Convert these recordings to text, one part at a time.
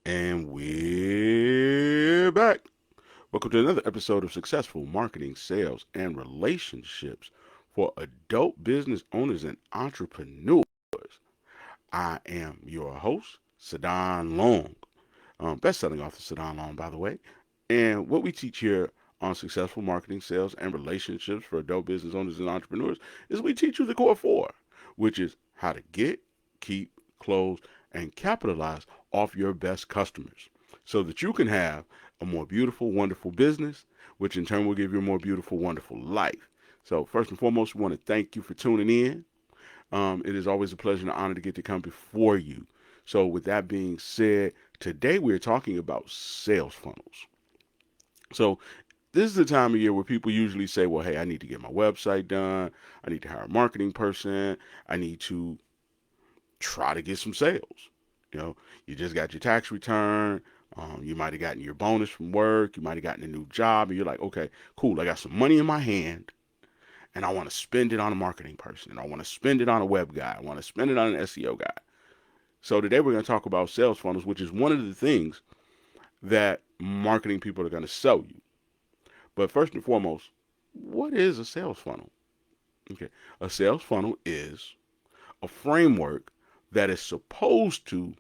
And we're back. Welcome to another episode of Successful Marketing, Sales, and Relationships for Adult Business Owners and Entrepreneurs. I am your host, Sadon Long, best-selling author Sadon Long, by the way. And what we teach here on Successful Marketing, Sales, and Relationships for Adult Business Owners and Entrepreneurs is we teach you the core four, which is how to get, keep, close, and capitalize off your best customers so that you can have a more beautiful, wonderful business, which in turn will give you a more beautiful, wonderful life. So, first and foremost, we want to thank you for tuning in. It is always a pleasure and an honor to get to come before you. So, with that being said, today we're talking about sales funnels. So, this is the time of year where people usually say, well, hey, I need to get my website done. I need to hire a marketing person. I need to try to get some sales. You know, you just got your tax return. You might have gotten your bonus from work. You might have gotten a new job. And you're like, okay, cool. I got some money in my hand and I want to spend it on a marketing person. I want to spend it on a web guy. I want to spend it on an SEO guy. So today we're going to talk about sales funnels, which is one of the things that marketing people are going to sell you. But first and foremost, what is a sales funnel? Okay, a sales funnel is a framework that is supposed to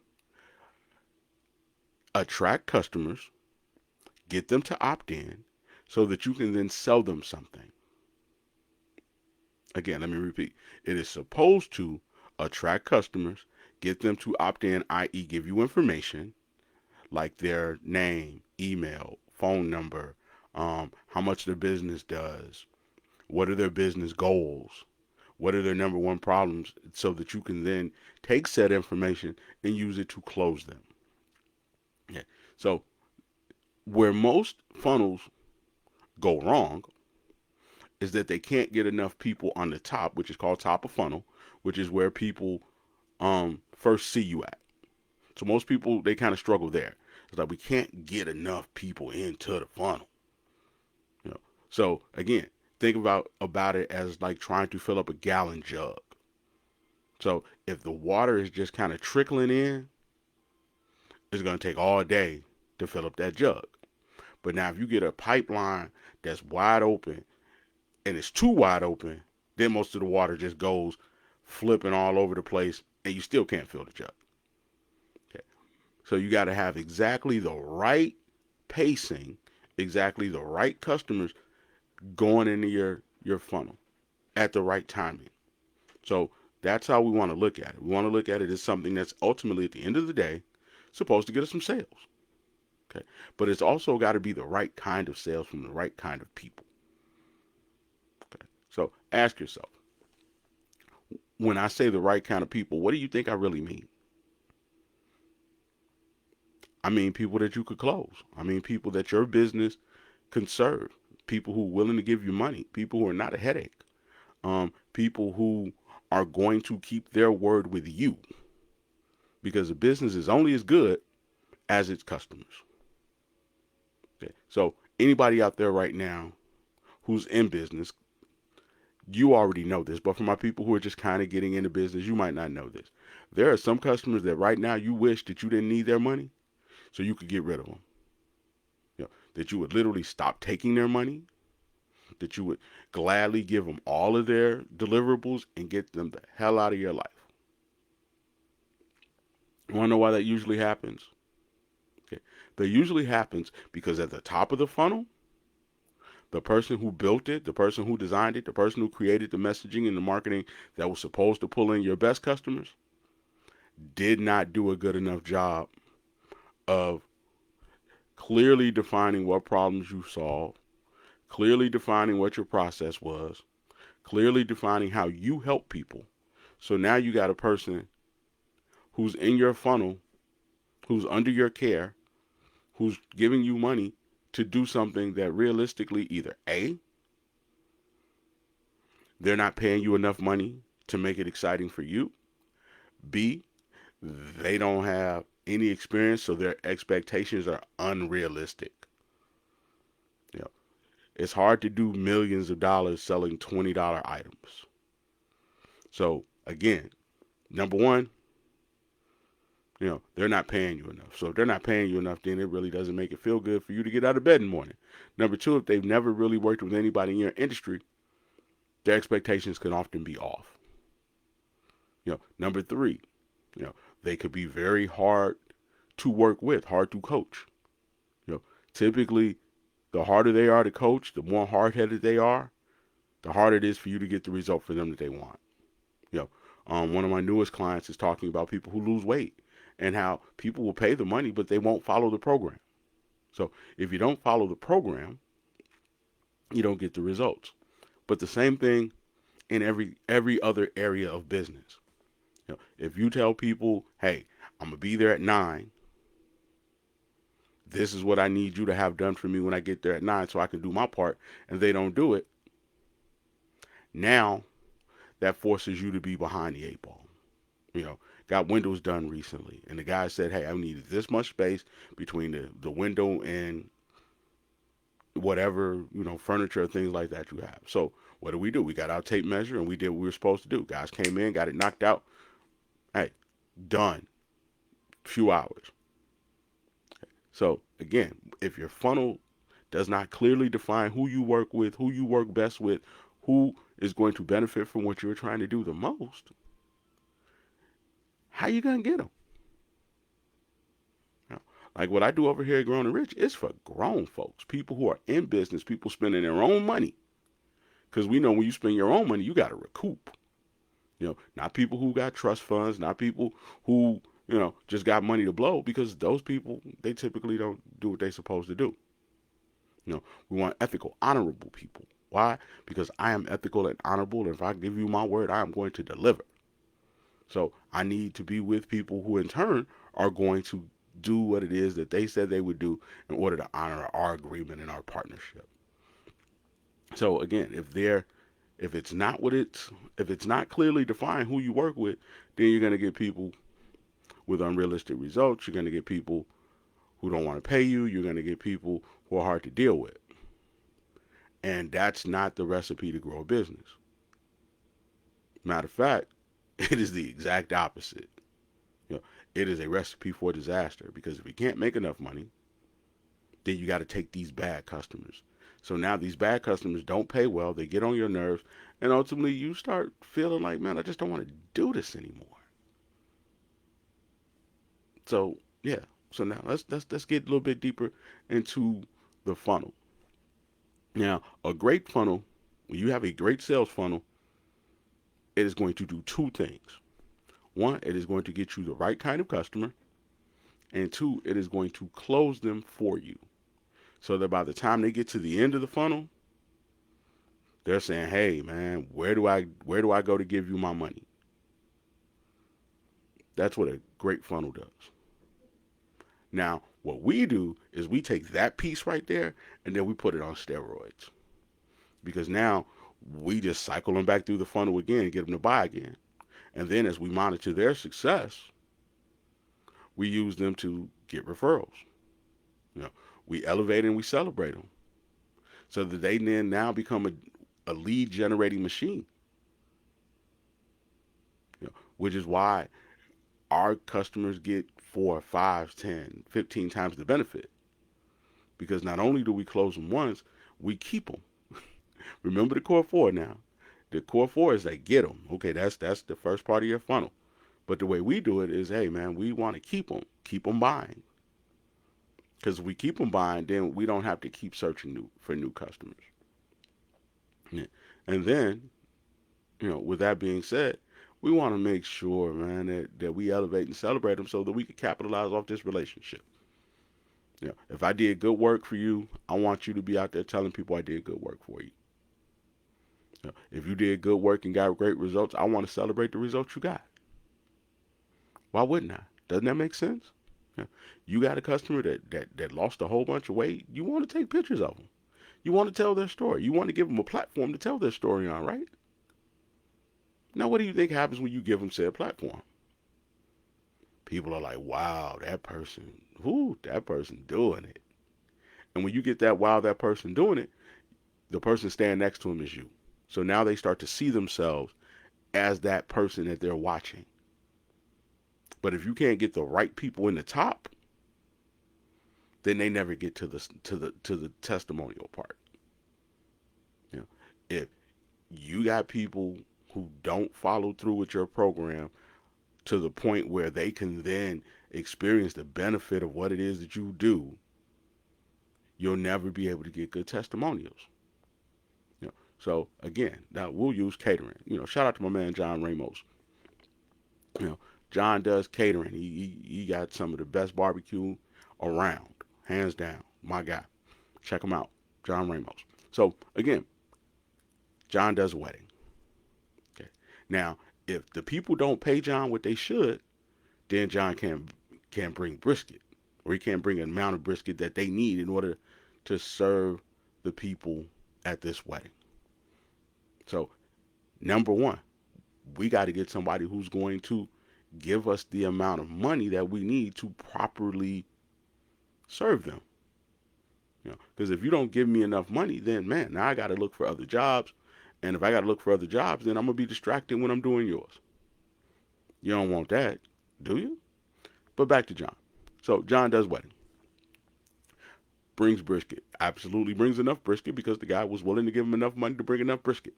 attract customers, get them to opt in, so that you can then sell them something. Again, let me repeat. It is supposed to attract customers, get them to opt in, i.e., give you information like their name, email, phone number, how much their business does, what are their business goals, what are their number one problems, so that you can then take said information and use it to close them. Okay. So, where most funnels go wrong is that they can't get enough people on the top, which is called top of funnel, which is where people first see you at. So most people they kind of struggle there. It's like we can't get enough people into the funnel. You know. So again, think about it as like trying to fill up a gallon jug. So if the water is just kind of trickling in, it's going to take all day to fill up that jug. But now if you get a pipeline that's wide open and it's too wide open, then most of the water just goes flipping all over the place and you still can't fill the jug. Okay. So you got to have exactly the right pacing, exactly the right customers going into your funnel at the right timing. So that's how we want to look at it. We want to look at it as something that's ultimately at the end of the day supposed to get us some sales. Okay. But it's also got to be the right kind of sales from the right kind of people. Okay. So ask yourself, when I say the right kind of people, what do you think I really mean? I mean people that you could close. I mean people that your business can serve. People who are willing to give you money. People who are not a headache. People who are going to keep their word with you. Because a business is only as good as its customers. Okay. So anybody out there right now who's in business, you already know this. But for my people who are just kind of getting into business, you might not know this. There are some customers that right now you wish that you didn't need their money so you could get rid of them. You know, that you would literally stop taking their money, that you would gladly give them all of their deliverables and get them the hell out of your life. You want to know why that usually happens? Okay. That usually happens because at the top of the funnel, the person who built it, the person who designed it, the person who created the messaging and the marketing that was supposed to pull in your best customers did not do a good enough job of clearly defining what problems you solve, clearly defining what your process was, clearly defining how you help people. So now you got a person who's in your funnel, who's under your care, who's giving you money to do something that realistically either A, they're not paying you enough money to make it exciting for you, B, they don't have any experience, so their expectations are unrealistic. You know, it's hard to do millions of dollars selling $20 items. So again, number one, They're not paying you enough. So if they're not paying you enough, then it really doesn't make it feel good for you to get out of bed in the morning. Number two, if they've never really worked with anybody in your industry, their expectations can often be off. Number three, you know, they could be very hard to work with, hard to coach. Typically, the harder they are to coach, the more hard-headed they are, the harder it is for you to get the result for them that they want. You know, one of my newest clients is talking about people who lose weight and how people will pay the money, but they won't follow the program. So if you don't follow the program, you don't get the results. But the same thing in every other area of business. If you tell people, "Hey, I'm gonna be there at 9. This is what I need you to have done for me when I get there at 9, so I can do my part," and they don't do it, now that forces you to be behind the eight ball. Got windows done recently, and the guy said, "Hey, I needed this much space between the window and whatever, furniture or things like that you have." So what do? We got our tape measure and we did what we were supposed to do. Guys came in, got it knocked out. Hey, done. Few hours. So again, if your funnel does not clearly define who you work with, who you work best with, who is going to benefit from what you're trying to do the most, how you gonna get them? Like what I do over here at Grown and Rich is for grown folks, people who are in business, people spending their own money. Because we know when you spend your own money, you got to recoup. Not people who got trust funds, not people who, just got money to blow, because those people, they typically don't do what they're supposed to do. We want ethical, honorable people. Why? Because I am ethical and honorable, and if I give you my word, I am going to deliver. So I need to be with people who, in turn, are going to do what it is that they said they would do in order to honor our agreement and our partnership. So again, if it's not clearly defined who you work with, then you're going to get people with unrealistic results. You're going to get people who don't want to pay you. You're going to get people who are hard to deal with. And that's not the recipe to grow a business. Matter of fact, it is the exact opposite. You know, it is a recipe for disaster, because if you can't make enough money, then you got to take these bad customers. So now these bad customers don't pay well, they get on your nerves, and ultimately you start feeling like, man, I just don't want to do this anymore. So yeah, so now let's get a little bit deeper into the funnel. Now, a great funnel, when you have a great sales funnel, it is going to do two things. One, it is going to get you the right kind of customer, and two, it is going to close them for you. So that by the time they get to the end of the funnel, they're saying, "Hey, man, where do I go to give you my money?" That's what a great funnel does. Now, what we do is we take that piece right there and then we put it on steroids, because now we just cycle them back through the funnel again and get them to buy again. And then as we monitor their success, we use them to get referrals. You know, we elevate and we celebrate them so that they then now become a lead generating machine. Which is why our customers get 4, 5, 10, 15 times the benefit, because not only do we close them once, we keep them. Remember the core four now. The core four is like, get them. Okay, that's the first part of your funnel. But the way we do it is, hey man, we want to keep them buying. Because if we keep them buying, then we don't have to keep searching for new customers. Yeah. And then, with that being said, we want to make sure, man, that we elevate and celebrate them so that we can capitalize off this relationship. If I did good work for you, I want you to be out there telling people I did good work for you. If you did good work and got great results, I want to celebrate the results you got. Why wouldn't I? Doesn't that make sense? You got a customer that lost a whole bunch of weight. You want to take pictures of them. You want to tell their story. You want to give them a platform to tell their story on, right? Now, what do you think happens when you give them said platform? People are like, wow, that person doing it. And when you get that, wow, that person doing it, the person standing next to him is you. So now they start to see themselves as that person that they're watching. But if you can't get the right people in the top, then they never get to the testimonial part. You know, if you got people who don't follow through with your program to the point where they can then experience the benefit of what it is that you do, you'll never be able to get good testimonials. So again, now we'll use catering. Shout out to my man John Ramos. You know, John does catering. He got some of the best barbecue around, hands down. My guy, check him out, John Ramos. So again, John does a wedding. Okay, now if the people don't pay John what they should, then John can't bring brisket, or he can't bring an amount of brisket that they need in order to serve the people at this wedding. So number one, we got to get somebody who's going to give us the amount of money that we need to properly serve them. Because if you don't give me enough money, then man, now I got to look for other jobs. And if I got to look for other jobs, then I'm going to be distracted when I'm doing yours. You don't want that, do you? But back to John. So John does wedding. Brings brisket. Absolutely brings enough brisket because the guy was willing to give him enough money to bring enough brisket.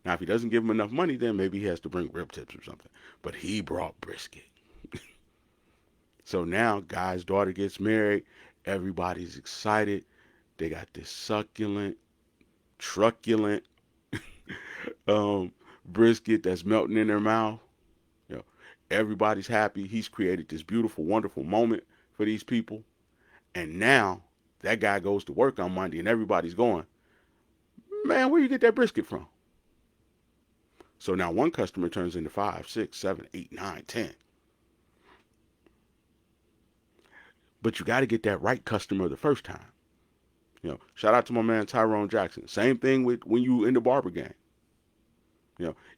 Now, if he doesn't give him enough money, then maybe he has to bring rib tips or something. But he brought brisket. So now, guy's daughter gets married. Everybody's excited. They got this succulent, truculent brisket that's melting in their mouth. You know, everybody's happy. He's created this beautiful, wonderful moment for these people. And now that guy goes to work on Monday, and everybody's going, man, where you get that brisket from? So now one customer turns into 5, 6, 7, 8, 9, 10. But you got to get that right customer the first time. Shout out to my man Tyrone Jackson. Same thing with when you in the barber game.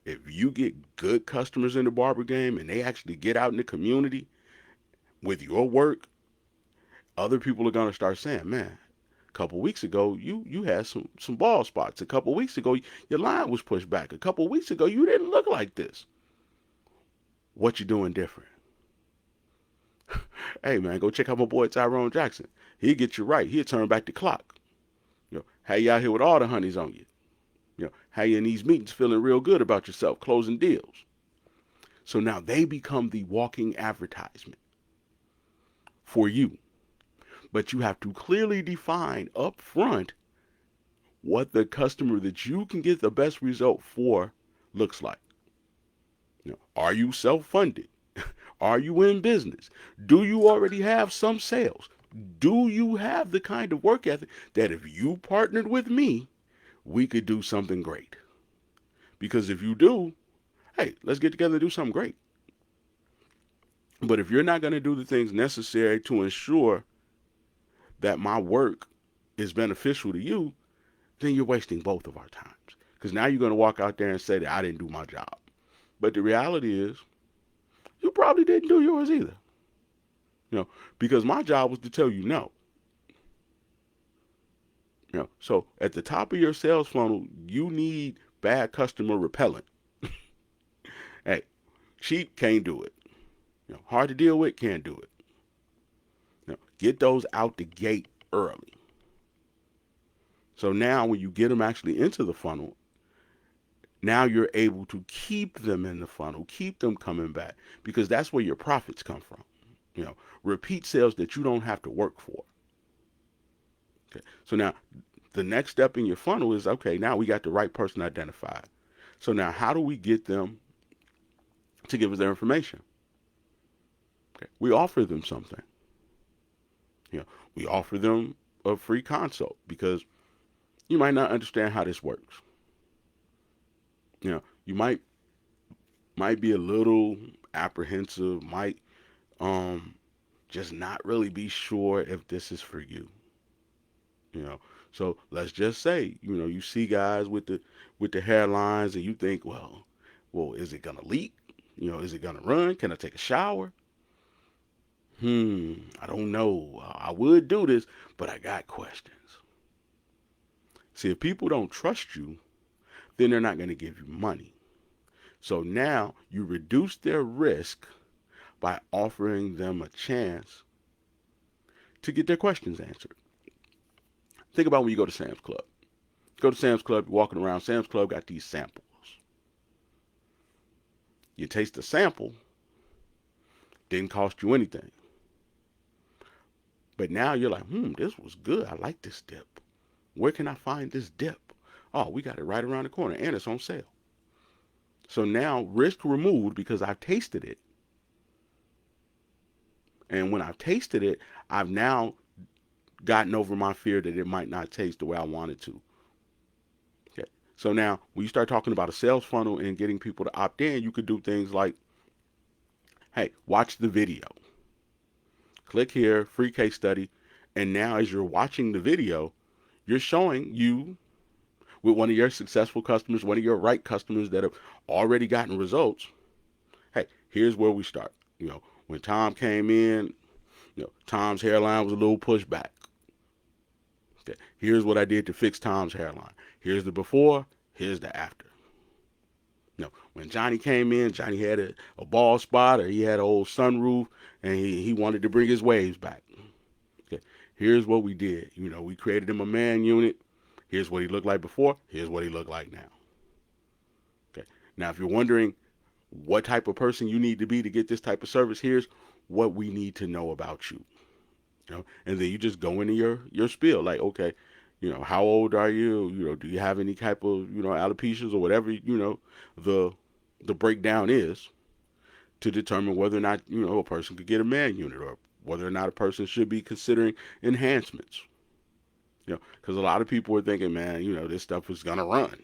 If you get good customers in the barber game and they actually get out in the community with your work, other people are gonna start saying, "Man, a couple weeks ago you had some bald spots. A couple weeks ago your line was pushed back. A couple weeks ago you didn't look like this. What you doing different?" Hey man, go check out my boy Tyrone Jackson. He'll get you right. He'll turn back the clock. How you out here with all the honeys on you? How you in these meetings feeling real good about yourself, closing deals. So now they become the walking advertisement for you. But you have to clearly define up front what the customer that you can get the best result for looks like. Are you self-funded? Are you in business? Do you already have some sales? Do you have the kind of work ethic that if you partnered with me, we could do something great? Because if you do, hey, let's get together and do something great. But if you're not going to do the things necessary to ensure that my work is beneficial to you, then you're wasting both of our times. Because now you're going to walk out there and say that I didn't do my job. But the reality is, you probably didn't do yours either. Because my job was to tell you no. So at the top of your sales funnel, you need bad customer repellent. Hey, cheap can't do it. Hard to deal with, can't do it. Get those out the gate early. So now when you get them actually into the funnel, now you're able to keep them in the funnel, keep them coming back, because that's where your profits come from. Repeat sales that you don't have to work for. Okay. So now the next step in your funnel is, okay, now we got the right person identified. So now how do we get them to give us their information? Okay. We offer them something. We offer them a free consult because you might not understand how this works. You might be a little apprehensive, might just not really be sure if this is for you. So let's just say, you see guys with the hairlines and you think, well, is it gonna leak? Is it gonna run? Can I take a shower? I don't know. I would do this, but I got questions. See, if people don't trust you, then they're not going to give you money. So now you reduce their risk by offering them a chance to get their questions answered. Think about when you go to Sam's Club. Go to Sam's Club, you're walking around. Sam's Club got these samples. You taste the sample, didn't cost you anything. But now you're like, this was good. I like this dip. Where can I find this dip? Oh, we got it right around the corner and it's on sale. So now risk removed because I've tasted it. And when I've tasted it, I've now gotten over my fear that it might not taste the way I want it to. Okay. So now when you start talking about a sales funnel and getting people to opt in, you could do things like, hey, watch the video. Click here, free case study. And now as you're watching the video, you're showing you with one of your successful customers, one of your right customers that have already gotten results. Hey, here's where we start. When Tom came in, Tom's hairline was a little pushed back. Okay, here's what I did to fix Tom's hairline. Here's the before, here's the after. When Johnny came in, Johnny had a bald spot or he had an old sunroof and he wanted to bring his waves back. Okay, here's what we did. We created him a man unit. Here's what he looked like before. Here's what he looked like now. Okay, now if you're wondering what type of person you need to be to get this type of service, here's what we need to know about you. And then you just go into your spiel like, okay, how old are you? Do you have any type of, alopecias or whatever, the breakdown is to determine whether or not, a person could get a man unit or whether or not a person should be considering enhancements. Because a lot of people are thinking, man, this stuff is going to run.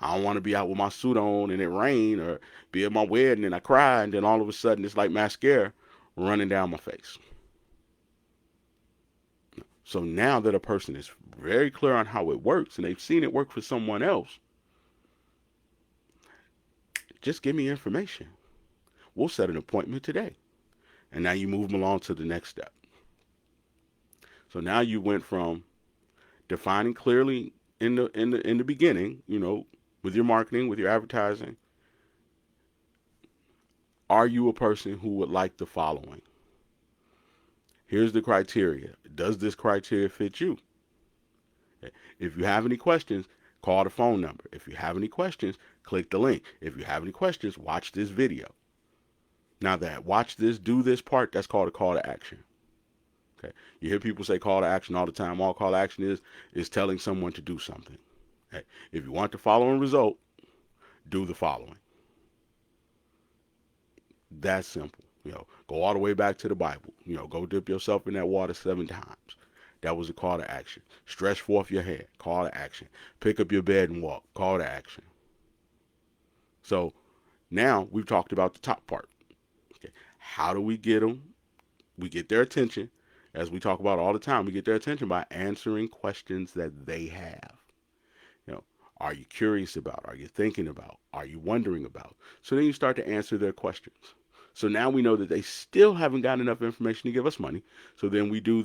I don't want to be out with my suit on and it rain or be at my wedding and I cry and then all of a sudden it's like mascara running down my face. So now that a person is very clear on how it works and they've seen it work for someone else, just give me information. We'll set an appointment today. And now you move them along to the next step. So now you went from defining clearly in the beginning, with your marketing, with your advertising, are you a person who would like the following? Here's the criteria. Does this criteria fit you? If you have any questions, call the phone number. If you have any questions, click the link. If you have any questions, watch this video. Now that watch this, do this part, that's called a call to action. Okay. You hear people say call to action all the time. All call to action is telling someone to do something. Okay. If you want the following result, do the following. That's simple. Go all the way back to the Bible. Go dip yourself in that water 7 times. That was a call to action. Stretch forth your hand. Call to action. Pick up your bed and walk. Call to action. So now we've talked about the top part. Okay. How do we get them? We get their attention. As we talk about all the time, we get their attention by answering questions that they have. Are you curious about? Are you thinking about? Are you wondering about? So then you start to answer their questions. So now we know that they still haven't got enough information to give us money. So then we do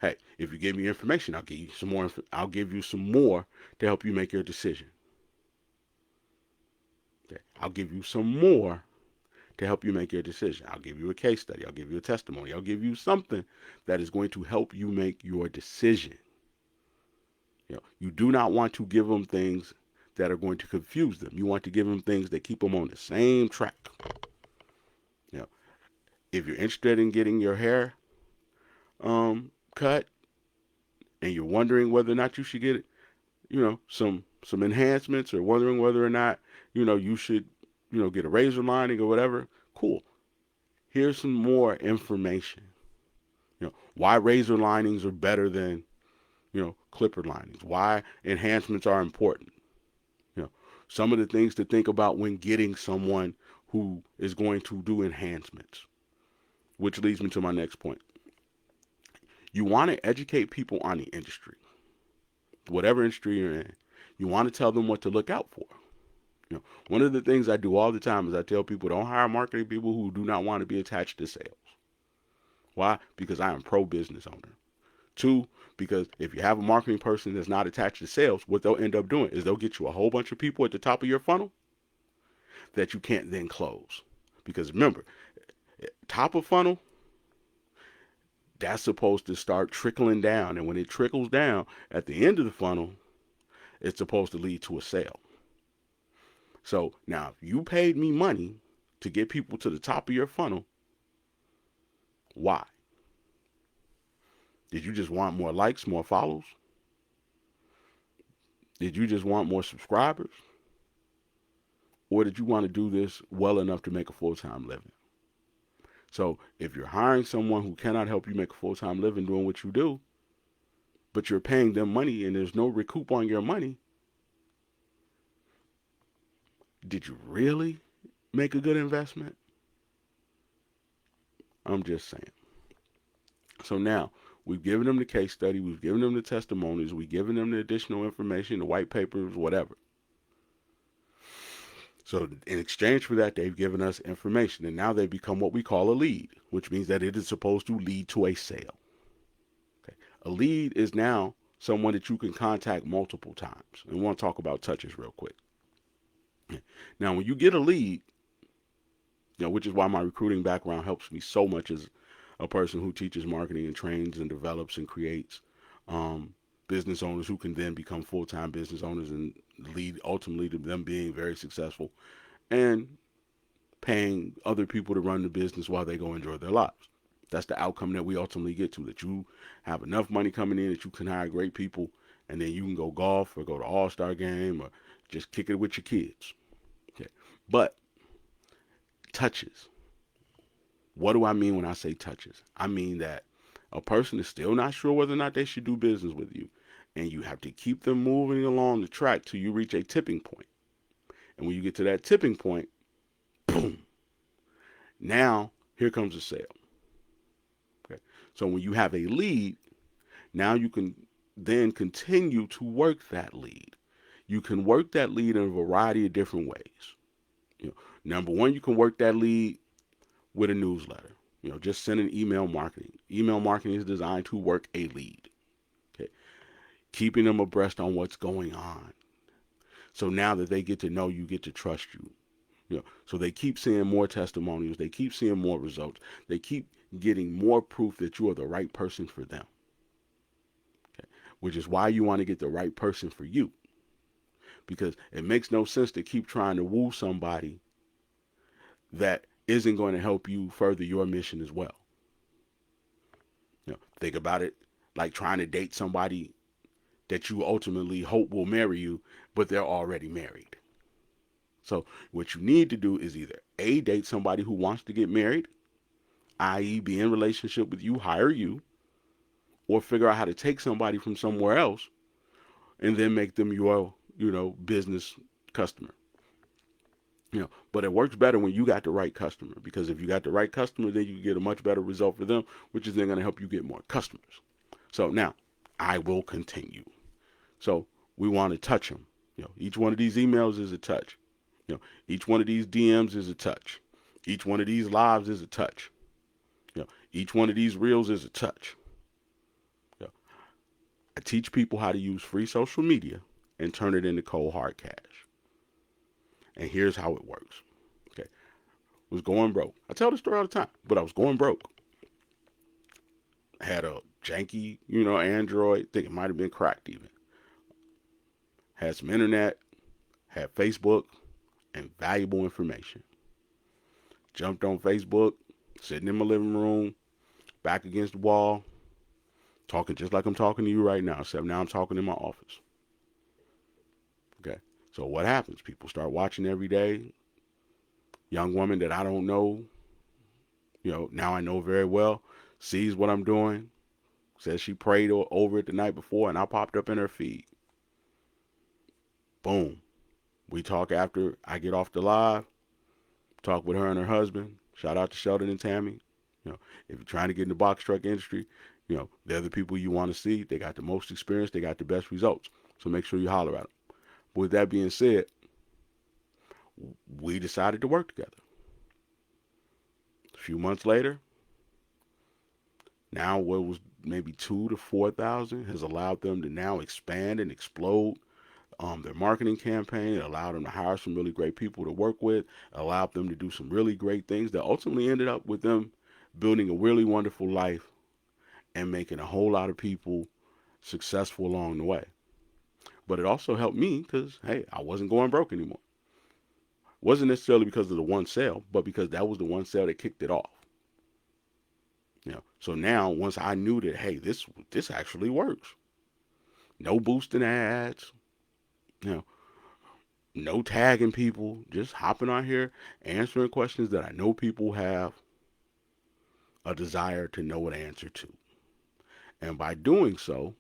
hey, if you give me information, I'll give you some more. I'll give you some more to help you make your decision. Okay. I'll give you some more to help you make your decision. I'll give you a case study. I'll give you a testimony. I'll give you something that is going to help you make your decision. You do not want to give them things that are going to confuse them. You want to give them things that keep them on the same track. If you're interested in getting your hair cut and you're wondering whether or not you should get some enhancements or wondering whether or not you should get a razor lining or whatever, cool. Here's some more information. Why razor linings are better than clipper linings, why enhancements are important. Some of the things to think about when getting someone who is going to do enhancements. Which leads me to my next point. You want to educate people on the industry. Whatever industry you're in, you want to tell them what to look out for. One of the things I do all the time is I tell people don't hire marketing people who do not want to be attached to sales. Why? Because I am pro-business owner. 2, because if you have a marketing person that's not attached to sales, what they'll end up doing is they'll get you a whole bunch of people at the top of your funnel that you can't then close. Because remember, Top of funnel, that's supposed to start trickling down. And when it trickles down at the end of the funnel, it's supposed to lead to a sale. So now, if you paid me money to get people to the top of your funnel, why? Did you just want more likes, more follows? Did you just want more subscribers? Or did you want to do this well enough to make a full-time living? So if you're hiring someone who cannot help you make a full-time living doing what you do, but you're paying them money and there's no recoup on your money, did you really make a good investment? I'm just saying. So now we've given them the case study, we've given them the testimonies, we've given them the additional information, the white papers, whatever. So in exchange for that, they've given us information, and now they become what we call a lead, which means that it is supposed to lead to a sale. Okay. A lead is now someone that you can contact multiple times. And we want to talk about touches real quick. Now, when you get a lead, which is why my recruiting background helps me so much as a person who teaches marketing and trains and develops and creates business owners who can then become full-time business owners and lead ultimately to them being very successful and paying other people to run the business while they go enjoy their lives. That's the outcome that we ultimately get to, that you have enough money coming in that you can hire great people, and then you can go golf or go to All-Star game or just kick it with your kids. Okay. But touches. What do I mean when I say touches? I mean that a person is still not sure whether or not they should do business with you, and you have to keep them moving along the track till you reach a tipping point. And when you get to that tipping point, boom, now here comes a sale. Okay. So when you have a lead, now you can then continue to work that lead. You can work that lead in a variety of different ways. Number one, you can work that lead with a newsletter. Just send an email marketing. Email marketing is designed to work a lead. Okay. Keeping them abreast on what's going on. So now that they get to know you, get to trust you. So they keep seeing more testimonials. They keep seeing more results. They keep getting more proof that you are the right person for them. Okay. Which is why you want to get the right person for you. Because it makes no sense to keep trying to woo somebody that isn't going to help you further your mission as well. Think about it like trying to date somebody that you ultimately hope will marry you, but they're already married. So what you need to do is either A, date somebody who wants to get married, i.e. be in relationship with you, hire you, or figure out how to take somebody from somewhere else and then make them your, business customer. But it works better when you got the right customer, because if you got the right customer, then you get a much better result for them, which is then going to help you get more customers. So now I will continue. So we want to touch them. Each one of these emails is a touch. Each one of these DMs is a touch. Each one of these lives is a touch. Each one of these reels is a touch. I teach people how to use free social media and turn it into cold hard cash. And here's how it works. Okay. Was going broke. I tell the story all the time, but I was going broke. I had a janky, Android. I think it might have been cracked even. Had some internet, had Facebook, and valuable information. Jumped on Facebook, sitting in my living room, back against the wall, talking just like I'm talking to you right now, except now I'm talking in my office. Okay. So what happens? People start watching every day. Young woman that I don't know, now I know very well, sees what I'm doing, says she prayed over it the night before, and I popped up in her feed. Boom. We talk after I get off the live, talk with her and her husband. Shout out to Sheldon and Tammy. If you're trying to get in the box truck industry, they're the people you want to see. They got the most experience. They got the best results. So make sure you holler at them. But with that being said, we decided to work together. A few months later, now what was maybe 2,000 to 4,000 has allowed them to now expand and explode their marketing campaign. It allowed them to hire some really great people to work with, allowed them to do some really great things that ultimately ended up with them building a really wonderful life and making a whole lot of people successful along the way. But it also helped me because, hey, I wasn't going broke anymore. Wasn't necessarily because of the one sale, but because that was the one sale that kicked it off. So now once I knew that, hey, this actually works. No boosting ads, you know, no tagging people, just hopping on here, answering questions that I know people have a desire to know an answer to. And by doing so,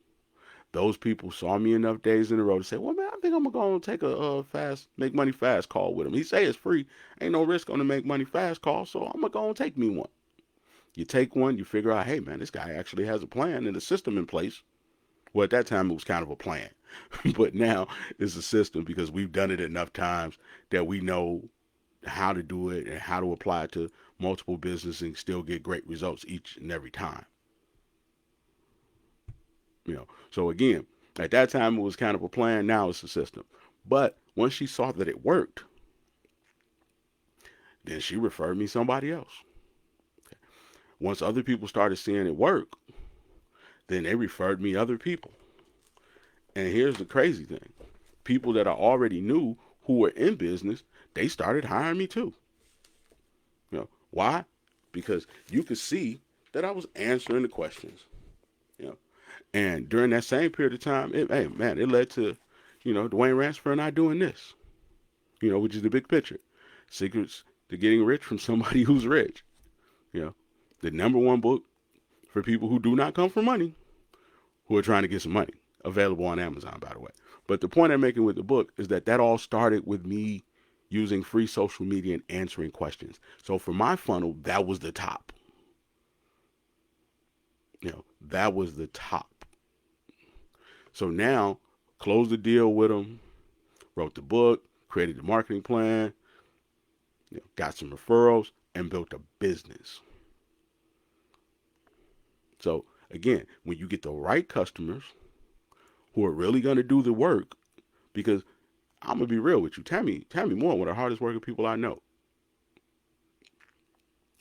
those people saw me enough days in a row to say, well, man, I think I'm going to take a fast, make money fast call with him. He say it's free. Ain't no risk on the make money fast call, so I'm going to go and take me one. You take one, you figure out, hey, man, this guy actually has a plan and a system in place. Well, at that time, it was kind of a plan. But now it's a system because we've done it enough times that we know how to do it and how to apply it to multiple businesses and still get great results each and every time. So again, at that time, it was kind of a plan. Now it's a system. But once she saw that it worked, then she referred me somebody else. Once other people started seeing it work, then they referred me other people. And here's the crazy thing. People that I already knew who were in business, they started hiring me too. Why? Because you could see that I was answering the questions. And during that same period of time, it led to, Dwayne Ransford and I doing this, which is the big picture. Secrets to Getting Rich from Somebody Who's Rich. The number one book for people who do not come from money, who are trying to get some money. Available on Amazon, by the way. But the point I'm making with the book is that all started with me using free social media and answering questions. So for my funnel, that was the top. That was the top. So now, closed the deal with them, wrote the book, created the marketing plan, got some referrals, and built a business. So again, when you get the right customers who are really going to do the work, because I'm going to be real with you, Tammy Moore, one of the hardest working people I know.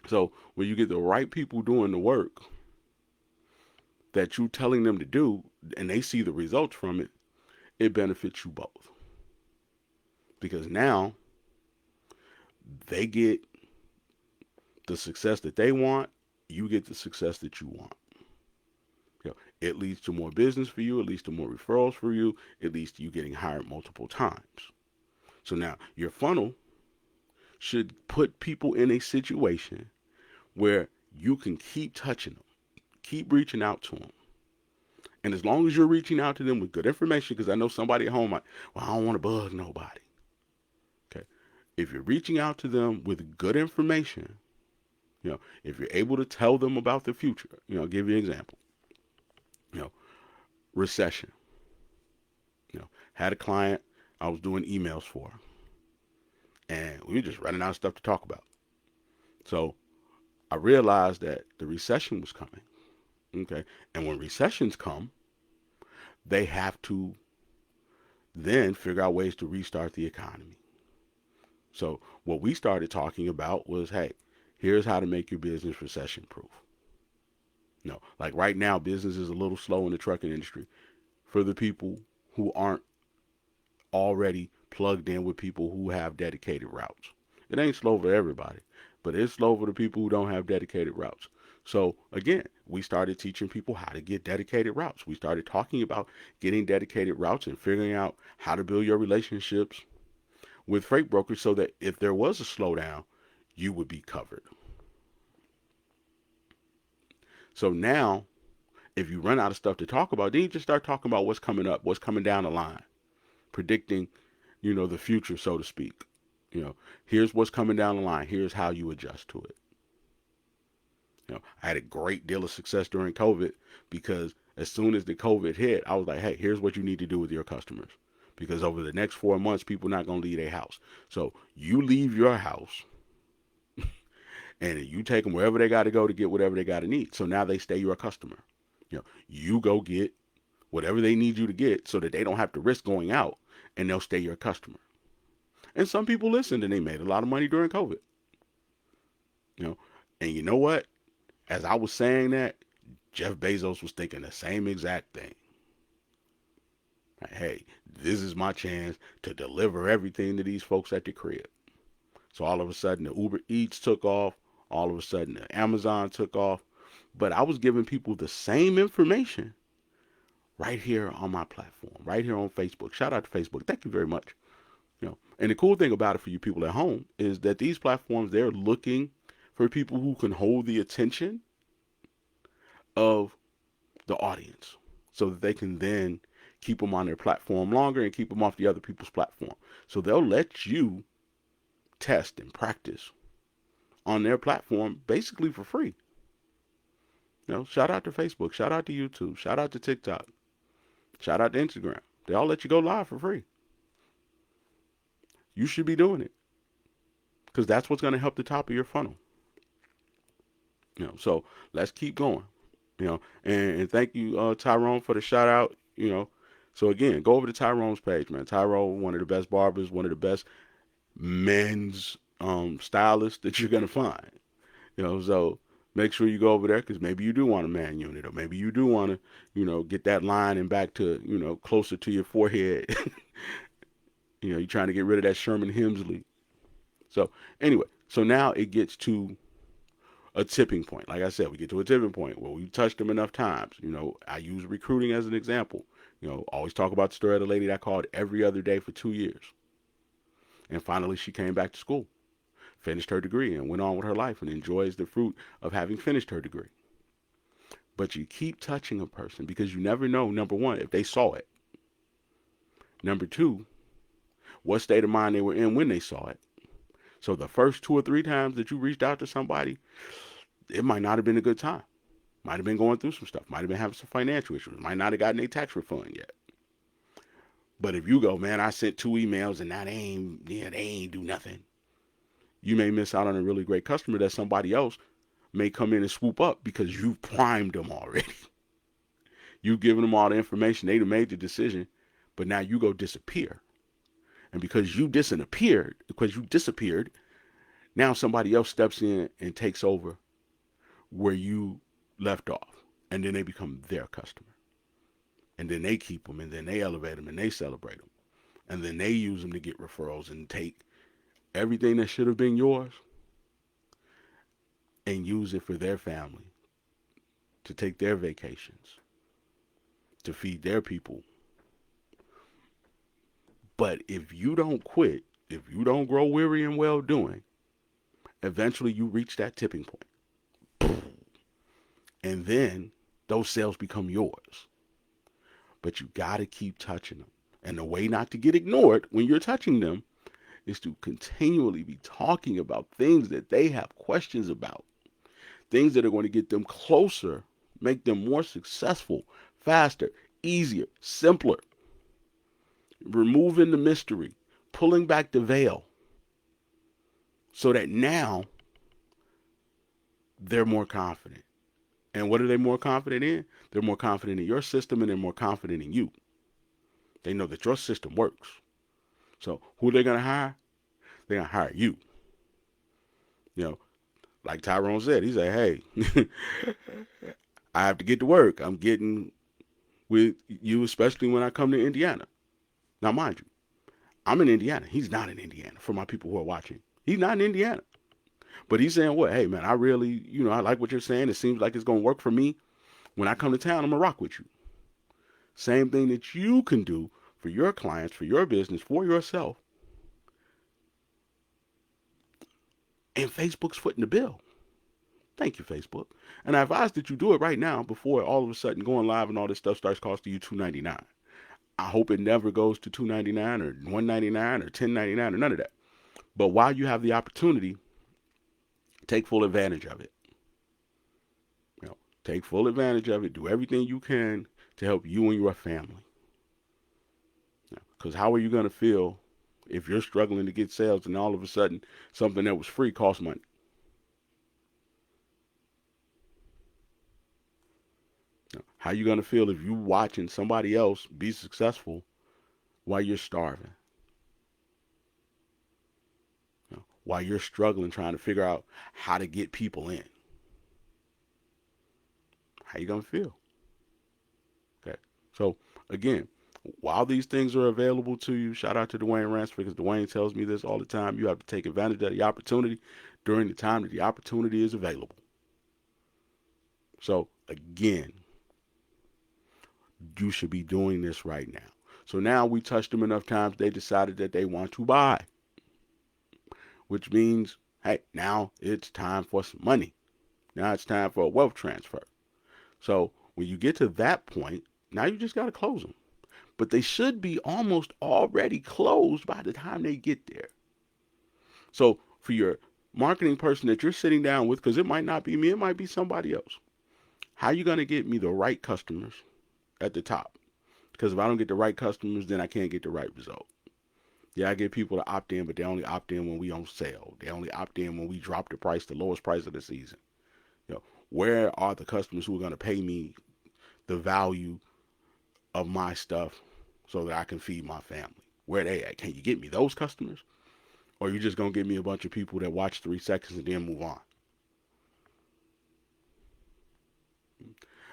So when you get the right people doing the work that you're telling them to do, and they see the results from it, it benefits you both. Because now they get the success that they want, you get the success that you want. It leads to more business for you, it leads to more referrals for you, it leads to you getting hired multiple times. So now your funnel should put people in a situation where you can keep touching them, keep reaching out to them. And as long as you're reaching out to them with good information, because I know somebody at home like, well, I don't want to bug nobody. Okay. If you're reaching out to them with good information, if you're able to tell them about the future, I'll give you an example. Recession. Had a client I was doing emails for, and we were just running out of stuff to talk about. So I realized that the recession was coming. Okay. And when recessions come, they have to then figure out ways to restart the economy. So what we started talking about was, hey, here's how to make your business recession proof. Like right now, business is a little slow in the trucking industry for the people who aren't already plugged in with people who have dedicated routes. It ain't slow for everybody, but it's slow for the people who don't have dedicated routes. So again, we started teaching people how to get dedicated routes. We started talking about getting dedicated routes and figuring out how to build your relationships with freight brokers so that if there was a slowdown, you would be covered. So now, if you run out of stuff to talk about, then you just start talking about what's coming up, what's coming down the line, predicting, the future, so to speak. Here's what's coming down the line. Here's how you adjust to it. I had a great deal of success during COVID because as soon as the COVID hit, I was like, hey, here's what you need to do with your customers. Because over the next 4 months, people are not going to leave their house. So you leave your house and you take them wherever they got to go to get whatever they got to need. So now they stay your customer. You go get whatever they need you to get so that they don't have to risk going out and they'll stay your customer. And some people listened and they made a lot of money during COVID. You know, and you know what? As I was saying that, Jeff Bezos was thinking the same exact thing. Like, hey, this is my chance to deliver everything to these folks at the crib. So all of a sudden, the Uber Eats took off. All of a sudden, the Amazon took off. But I was giving people the same information right here on my platform, right here on Facebook. Shout out to Facebook. Thank you very much. And the cool thing about it for you people at home is that these platforms, they're looking for people who can hold the attention of the audience so that they can then keep them on their platform longer and keep them off the other people's platform. So they'll let you test and practice on their platform basically for free. Shout out to Facebook, shout out to YouTube, shout out to TikTok, shout out to Instagram. They all let you go live for free. You should be doing it because that's what's going to help the top of your funnel. So let's keep going. And thank you, Tyrone, for the shout out. So again, go over to Tyrone's page, man. Tyrone, one of the best barbers, one of the best men's stylists that you're gonna find. So make sure you go over there because maybe you do want a man unit, or maybe you do want to, get that line and back to, closer to your forehead. You're trying to get rid of that Sherman Hemsley. So anyway, so now it gets to a tipping point. Like I said, we get to a tipping point where we've touched them enough times. I use recruiting as an example. Always talk about the story of the lady that called every other day for 2 years. And finally, she came back to school, finished her degree, and went on with her life and enjoys the fruit of having finished her degree. But you keep touching a person because you never know, number one, if they saw it. Number two, what state of mind they were in when they saw it. So the first 2 or 3 times that you reached out to somebody, it might not have been a good time. Might have been going through some stuff. Might have been having some financial issues. Might not have gotten a tax refund yet. But if you go, man, I sent 2 emails and now they ain't do nothing. You may miss out on a really great customer that somebody else may come in and swoop up because you've primed them already. You've given them all the information. They've made the decision, but now you go disappear. And because you disappeared, now somebody else steps in and takes over where you left off. And then they become their customer. And then they keep them, and then they elevate them, and they celebrate them. And then they use them to get referrals and take everything that should have been yours and use it for their family, to take their vacations, to feed their people. But if you don't quit, if you don't grow weary in well doing, eventually you reach that tipping point. And then those sales become yours. But you got to keep touching them. And the way not to get ignored when you're touching them is to continually be talking about things that they have questions about, things that are going to get them closer, make them more successful, faster, easier, simpler, removing the mystery, pulling back the veil so that now they're more confident. And what are they more confident in? They're more confident in your system, and they're more confident in you. They know that your system works. So who are they going to hire? They're going to hire you. Like Tyrone said, he said, hey, I have to get to work. I'm getting with you, especially when I come to Indiana. Now, mind you, I'm in Indiana. He's not in Indiana, for my people who are watching. He's not in Indiana. But he's saying, what? Hey, man, I really, I like what you're saying. It seems like it's going to work for me. When I come to town, I'm going to rock with you. Same thing that you can do for your clients, for your business, for yourself. And Facebook's footing the bill. Thank you, Facebook. And I advise that you do it right now before all of a sudden going live and all this stuff starts costing you $2.99. I hope it never goes to $2.99 or $1.99 or $10.99 or none of that. But while you have the opportunity, take full advantage of it. Take full advantage of it. Do everything you can to help you and your family. Because how are you going to feel if you're struggling to get sales and all of a sudden something that was free costs money? How are you going to feel if you watching somebody else be successful while you're starving, while you're struggling trying to figure out how to get people in. How you gonna feel? Okay. So again, while these things are available to you, shout out to Dwayne Ransford because Dwayne tells me this all the time. You have to take advantage of the opportunity during the time that the opportunity is available. So again, you should be doing this right now. So now we touched them enough times, they decided that they want to buy, which means, hey, now it's time for some money. Now it's time for a wealth transfer. So when you get to that point, now you just got to close them. But they should be almost already closed by the time they get there. So for your marketing person that you're sitting down with, because it might not be me, it might be somebody else, how are you going to get me the right customers at the top? Because if I don't get the right customers, then I can't get the right result. Yeah, I get people to opt in, but they only opt in when we on sale. They only opt in when we drop the price, the lowest price of the season. You know, where are the customers who are going to pay me the value of my stuff so that I can feed my family? Where they at? Can you get me those customers? Or are you just going to give me a bunch of people that watch 3 seconds and then move on?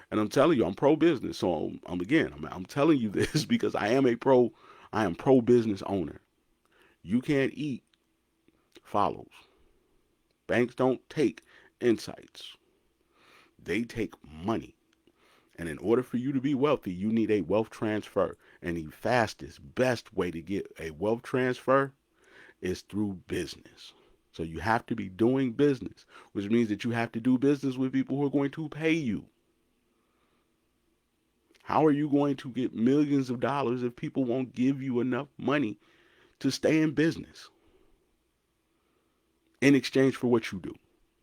And I'm telling you, I'm pro business. So I'm telling you this because I am pro business owner. You can't eat follows. Banks don't take insights. They take money. And in order for you to be wealthy, you need a wealth transfer. And the fastest, best way to get a wealth transfer is through business. So you have to be doing business, which means that you have to do business with people who are going to pay you. How are you going to get millions of dollars if people won't give you enough money to stay in business in exchange for what you do?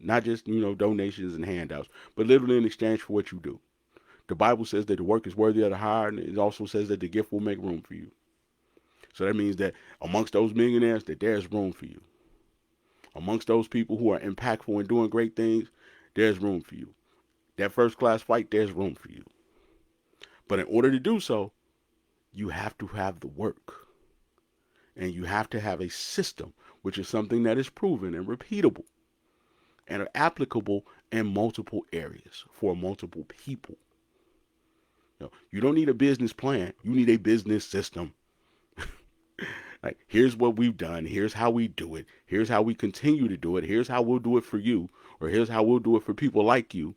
Not just, donations and handouts, but literally in exchange for what you do. The Bible says that the work is worthy of the hire, and it also says that the gift will make room for you. So that means that amongst those millionaires, that there's room for you. Amongst those people who are impactful and doing great things, there's room for you. That first class flight, there's room for you. But in order to do so, you have to have the work. And you have to have a system, which is something that is proven and repeatable and are applicable in multiple areas for multiple people. You don't need a business plan. You need a business system. Like, here's what we've done. Here's how we do it. Here's how we continue to do it. Here's how we'll do it for you. Or here's how we'll do it for people like you.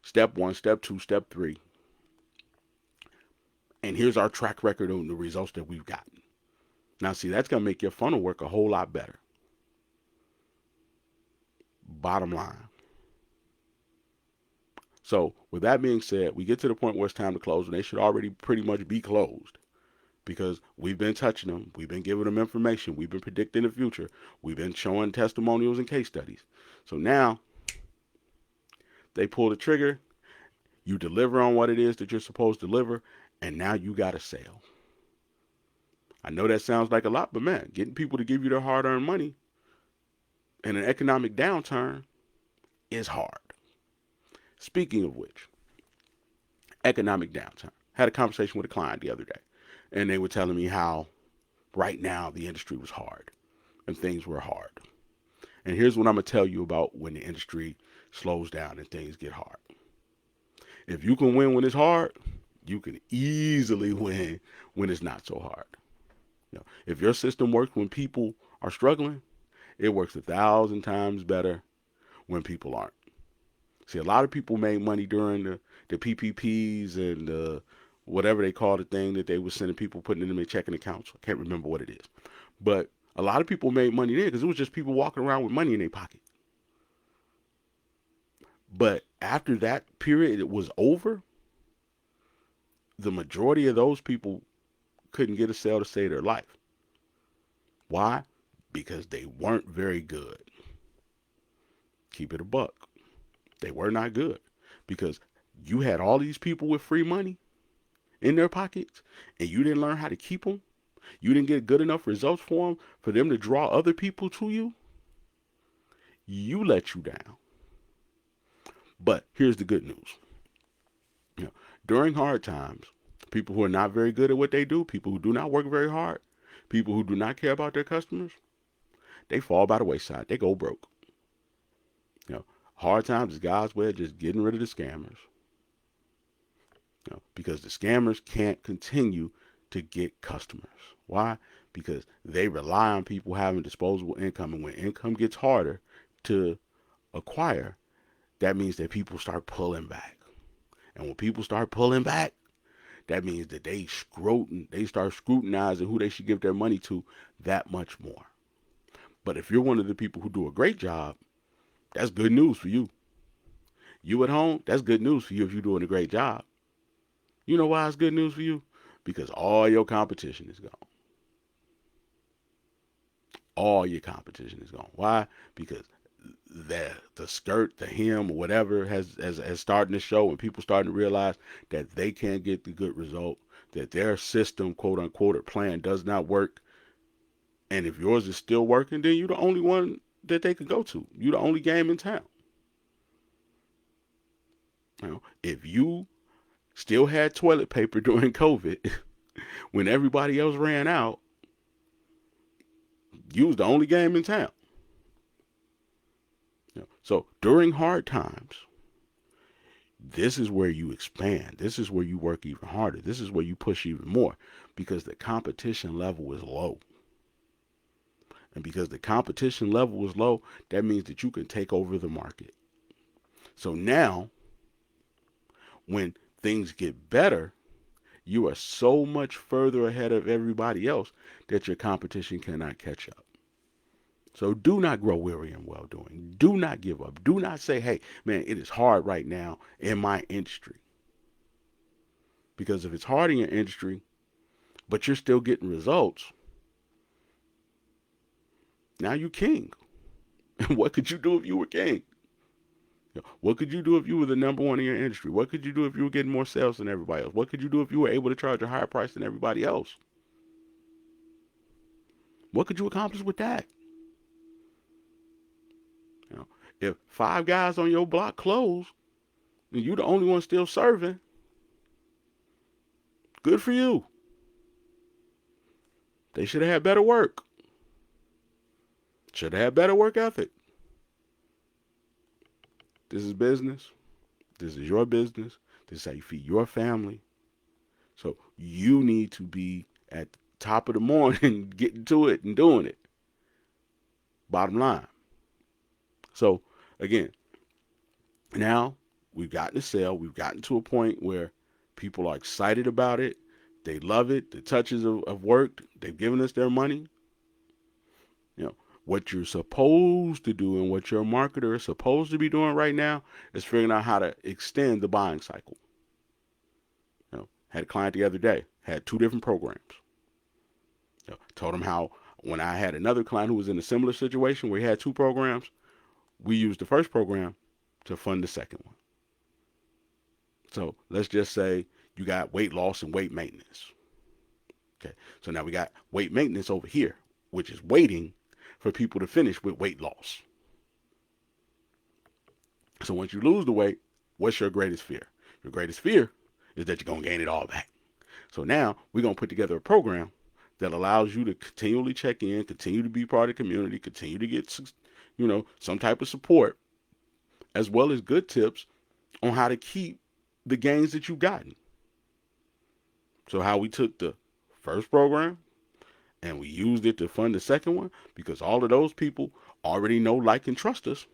Step 1, step 2, step 3. And here's our track record on the results that we've gotten. Now, see, that's going to make your funnel work a whole lot better. Bottom line. So, with that being said, we get to the point where it's time to close, and they should already pretty much be closed because we've been touching them. We've been giving them information. We've been predicting the future. We've been showing testimonials and case studies. So now they pull the trigger. You deliver on what it is that you're supposed to deliver, and now you got a sale. I know that sounds like a lot, but man, getting people to give you their hard-earned money in an economic downturn is hard. Speaking of which, economic downturn. Had a conversation with a client the other day, and they were telling me how right now the industry was hard and things were hard. And here's what I'm going to tell you about when the industry slows down and things get hard. If you can win when it's hard, you can easily win when it's not so hard. If your system works when people are struggling, it works 1,000 times better when people aren't. See, a lot of people made money during the PPPs and whatever they call the thing that they were sending people, putting it in their checking accounts. I can't remember what it is. But a lot of people made money then because it was just people walking around with money in their pocket. But after that period it was over, the majority of those people couldn't get a sale to save their life. Why? Because they weren't very good. Keep it a buck. They were not good because you had all these people with free money in their pockets and you didn't learn how to keep them. You didn't get good enough results for them to draw other people to you. You let you down. But here's the good news. During hard times, People who are not very good at what they do, people who do not work very hard, people who do not care about their customers, they fall by the wayside. They go broke. You know, hard times is God's way of just getting rid of the scammers. You know, because the scammers can't continue to get customers. Why? Because they rely on people having disposable income, and when income gets harder to acquire, that means that people start pulling back. And when people start pulling back, that means that they start scrutinizing who they should give their money to that much more. But if you're one of the people who do a great job, that's good news for you. You at home, that's good news for you if you're doing a great job. You know why it's good news for you? Because all your competition is gone. All your competition is gone. Why? Because the skirt, the hem, or whatever has starting to show, and people starting to realize that they can't get the good result, that their system, quote unquote, or plan does not work. And if yours is still working, then you're the only one that they could go to. You're the only game in town. You know, if you still had toilet paper during COVID, when everybody else ran out, you was the only game in town. You know, so during hard times, this is where you expand. This is where you work even harder. This is where you push even more, because the competition level is low. And because the competition level is low, that means that you can take over the market. So now, when things get better, you are so much further ahead of everybody else that your competition cannot catch up. So do not grow weary in well doing. Do not give up. Do not say, hey, man, it is hard right now in my industry. Because if it's hard in your industry, but you're still getting results, now you're king. What could you do if you were king? What could you do if you were the number one in your industry? What could you do if you were getting more sales than everybody else? What could you do if you were able to charge a higher price than everybody else? What could you accomplish with that? You know, if 5 guys on your block close and you're the only one still serving, good for you. They should have had better work. Should have had better work ethic. This is business. This is your business. This is how you feed your family. So you need to be at the top of the morning getting to it and doing it. Bottom line. So again, now we've gotten to sale. We've gotten to a point where people are excited about it. They love it. The touches have worked. They've given us their money. You know, what you're supposed to do and what your marketer is supposed to be doing right now is figuring out how to extend the buying cycle. You know, had a client the other day, had 2 different programs. You know, told him how when I had another client who was in a similar situation where he had 2 programs, we used the first program to fund the second one. So let's just say you got weight loss and weight maintenance. Okay, so now we got weight maintenance over here, which is waiting for people to finish with weight loss. So once you lose the weight, what's your greatest fear? Your greatest fear is that you're going to gain it all back. So now we're going to put together a program that allows you to continually check in, continue to be part of the community, continue to get, you know, some type of support, as well as good tips on how to keep the gains that you've gotten. So how we took the first program and we used it to fund the second one, because all of those people already know, like, and trust us.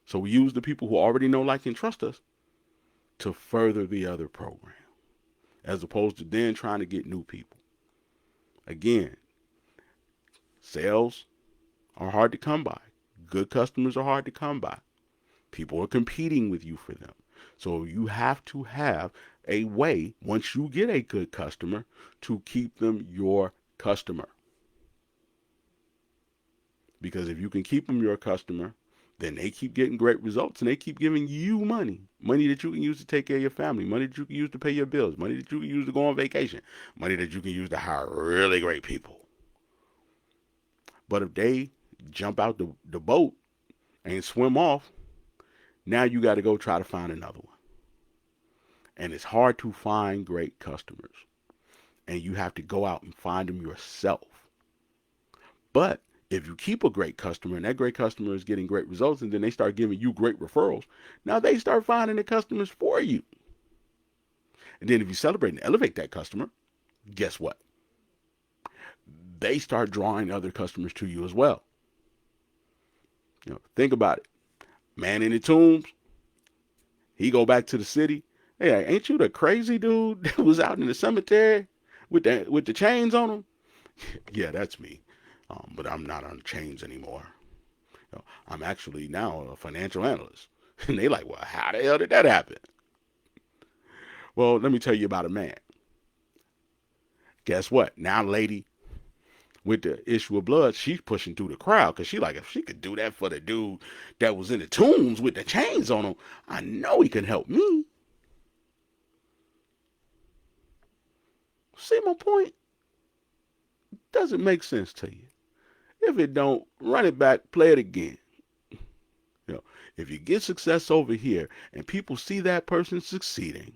So we use the people who already know, like, and trust us to further the other program, as opposed to then trying to get new people. Again, sales are hard to come by. Good customers are hard to come by. People are competing with you for them. So you have to have a way, once you get a good customer, to keep them your customer. Because if you can keep them your customer, then they keep getting great results and they keep giving you money. Money that you can use to take care of your family. Money that you can use to pay your bills. Money that you can use to go on vacation. Money that you can use to hire really great people. But if they jump out the boat and swim off, now you got to go try to find another one. And it's hard to find great customers. And you have to go out and find them yourself. But if you keep a great customer and that great customer is getting great results and then they start giving you great referrals, now they start finding the customers for you. And then if you celebrate and elevate that customer, guess what? They start drawing other customers to you as well. Think about it. Man in the tombs, he go back to the city. Hey, ain't you the crazy dude that was out in the cemetery with the chains on him? Yeah, that's me. But I'm not on chains anymore. I'm actually now a financial analyst. And they like, well, how the hell did that happen? Well, let me tell you about a man. Guess what? Now, lady with the issue of blood, she's pushing through the crowd because she like, if she could do that for the dude that was in the tombs with the chains on him, I know he can help me. See my point? Does it make sense to you? If it don't, run it back, play it again. If you get success over here and people see that person succeeding,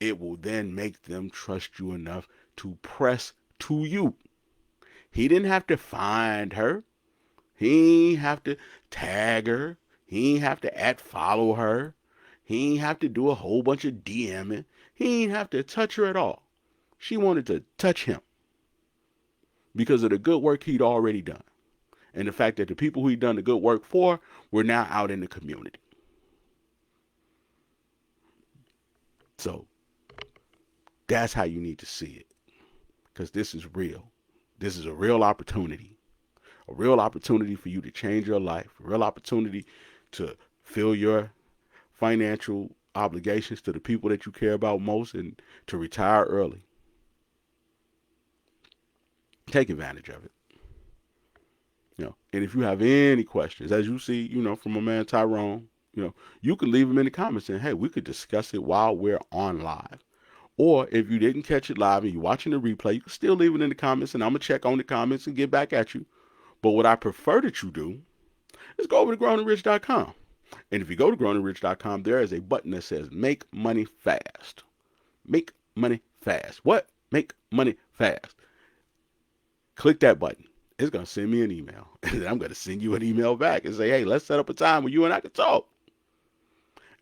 it will then make them trust you enough to press to you. He didn't have to find her. He ain't have to tag her. He ain't have to follow her. He ain't have to do a whole bunch of DMing. He ain't have to touch her at all. She wanted to touch him because of the good work he'd already done. And the fact that the people who he'd done the good work for were now out in the community. So that's how you need to see it. Because this is real. This is a real opportunity. A real opportunity for you to change your life. A real opportunity to fill your financial obligations to the people that you care about most and to retire early. Take advantage of it. And if you have any questions, as you see, from my man Tyrone, you can leave them in the comments saying, hey, we could discuss it while we're on live. Or if you didn't catch it live and you're watching the replay, you can still leave it in the comments and I'm going to check on the comments and get back at you. But what I prefer that you do is go over to growingrich.com. And if you go to growingrich.com, there is a button that says make money fast. Make money fast. What? Make money fast. Click that button. It's going to send me an email. And then I'm going to send you an email back and say, hey, let's set up a time where you and I can talk.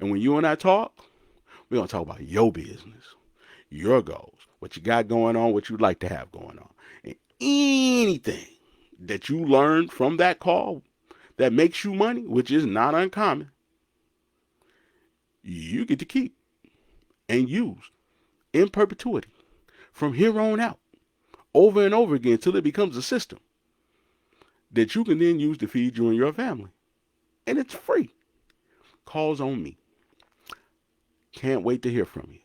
And when you and I talk, we're going to talk about your business, your goals, what you got going on, what you'd like to have going on. And anything that you learned from that call that makes you money, which is not uncommon, you get to keep and use in perpetuity from here on out, over and over again until it becomes a system that you can then use to feed you and your family. And it's free. Calls on me. Can't wait to hear from you.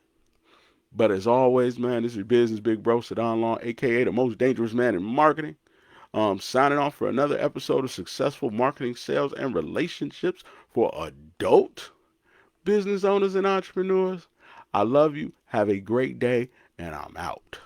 But as always, man, this is Business Big Bro, Sadon Long, a.k.a. the most dangerous man in marketing. Signing off for another episode of Successful Marketing, Sales, and Relationships for Adult Business Owners and Entrepreneurs. I love you. Have a great day, and I'm out.